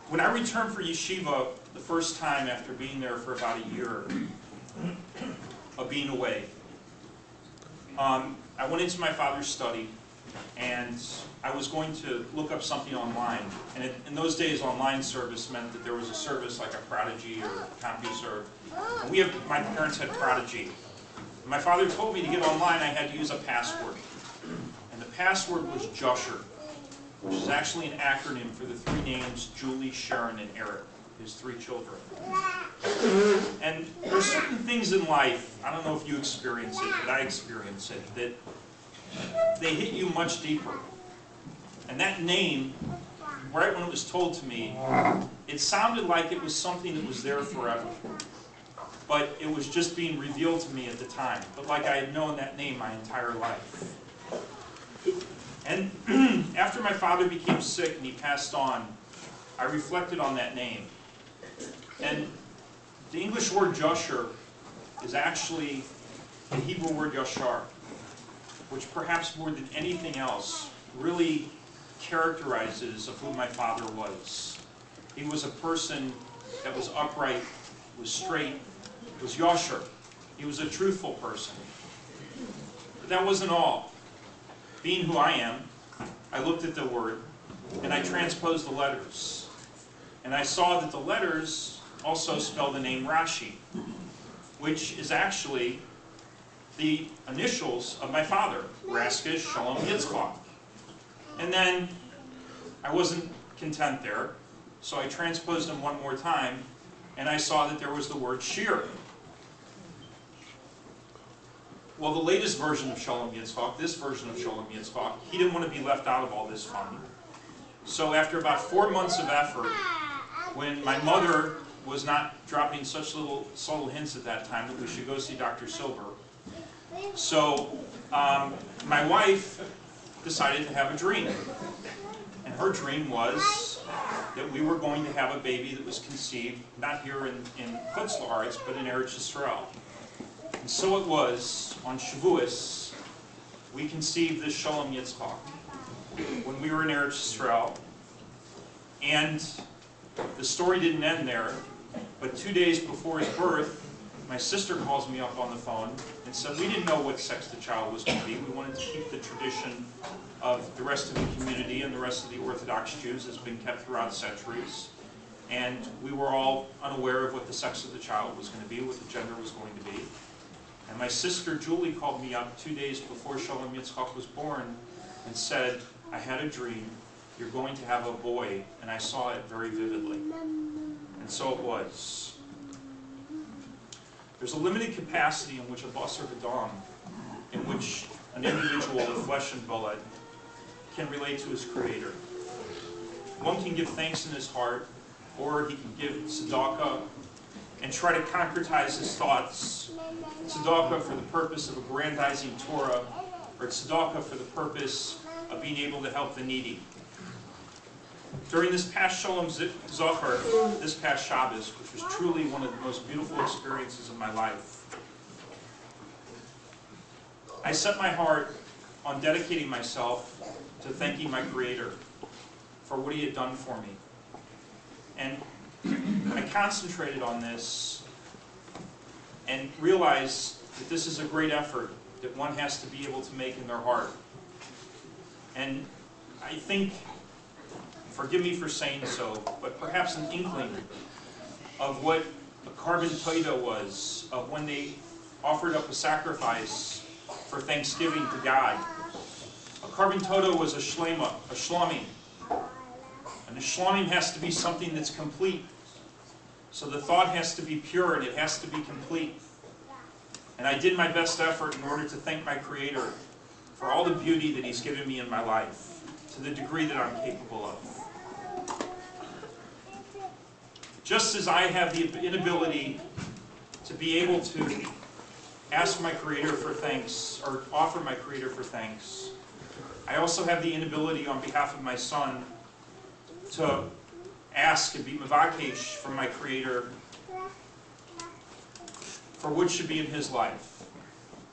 When I returned for yeshiva the first time after being there for about a year of being away, I went into my father's study, and I was going to look up something online. And in those days, online service meant that there was a service like a Prodigy or CompuServe. And my parents had Prodigy. And my father told me to get online, I had to use a password. And the password was Jusher, which is actually an acronym for the three names Julie, Sharon, and Eric, his three children. And there's certain things in life, I don't know if you experience it, but I experience it, that they hit you much deeper. And that name, right when it was told to me, it sounded like it was something that was there forever. But it was just being revealed to me at the time. But like I had known that name my entire life. And after my father became sick and he passed on, I reflected on that name. And the English word Jusher is actually the Hebrew word Yashar, which perhaps more than anything else really characterizes of who my father was. He was a person that was upright, was straight, was Yashar. He was a truthful person. But that wasn't all. Being who I am, I looked at the word and I transposed the letters. And I saw that the letters also spell the name Rashi, which is actually the initials of my father, Raskas Shalom Yitzchak. And then I wasn't content there, so I transposed them one more time, and I saw that there was the word Shir. Well, the latest version of Shalom Yitzchak, this version of Shalom Yitzchak, he didn't want to be left out of all this fun. So after about 4 months of effort, when my mother was not dropping such little subtle hints at that time that we should go see Dr. Silver, so my wife decided to have a dream. And her dream was that we were going to have a baby that was conceived, not here in Chutz La'aretz, but in Eretz Yisrael. And so it was, on Shavuos, we conceived this Shalom Yitzchak when we were in Eretz Yisrael. And the story didn't end there, but 2 days before his birth, my sister calls me up on the phone and said, we didn't know what sex the child was going to be. We wanted to keep the tradition of the rest of the community and the rest of the Orthodox Jews has been kept throughout centuries. And we were all unaware of what the sex of the child was going to be, what the gender was going to be. And my sister Julie called me up 2 days before Shalom Yitzchak was born and said, I had a dream, you're going to have a boy, and I saw it very vividly. And so it was. There's a limited capacity in which a Basar V'Dam, in which an individual of flesh and blood can relate to his Creator. One can give thanks in his heart, or he can give tzedakah and try to concretize his thoughts. Tzedakah for the purpose of aggrandizing Torah, or tzedakah for the purpose of being able to help the needy. During this past Shalom Zachar, this past Shabbos, which was truly one of the most beautiful experiences of my life, I set my heart on dedicating myself to thanking my Creator for what He had done for me. And I concentrated on this and realized that this is a great effort that one has to be able to make in their heart. And I think, forgive me for saying so, but perhaps an inkling of what a carbon toida was, of when they offered up a sacrifice for thanksgiving to God. A carbon toida was a shlema, a shlamim. And a shlamim has to be something that's complete. So the thought has to be pure and it has to be complete. And I did my best effort in order to thank my Creator for all the beauty that He's given me in my life, to the degree that I'm capable of. Just as I have the inability to be able to ask my Creator for thanks, or offer my Creator for thanks, I also have the inability on behalf of my son to ask and be mavakesh from my Creator for what should be in his life.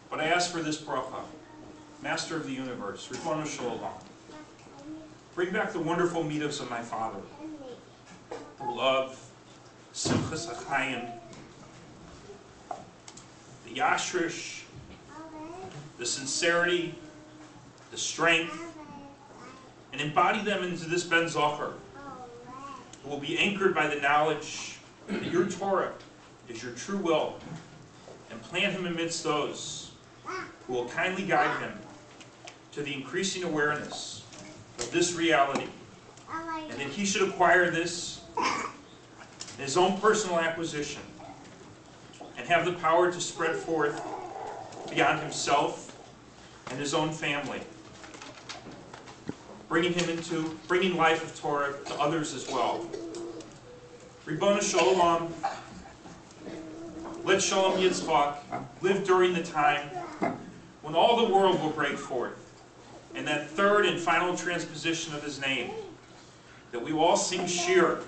But I ask for this bracha, Master of the universe, Ribono Shel Olam, bring back the wonderful midos of my father. love, simchas hachayim, the yashrish, the sincerity, the strength, and embody them into this Ben Zohar, who will be anchored by the knowledge that your Torah is your true will, and plant him amidst those who will kindly guide him to the increasing awareness of this reality, and that he should acquire this in his own personal acquisition, and have the power to spread forth beyond himself and his own family, bringing life of Torah to others as well. Ribbon Shalom, let Shalom Yitzchak live during the time when all the world will break forth, and that third and final transposition of his name, that we will all sing Shir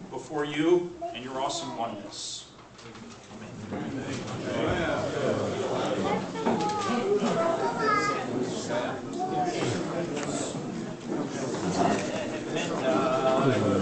before you and your awesome oneness. Amen.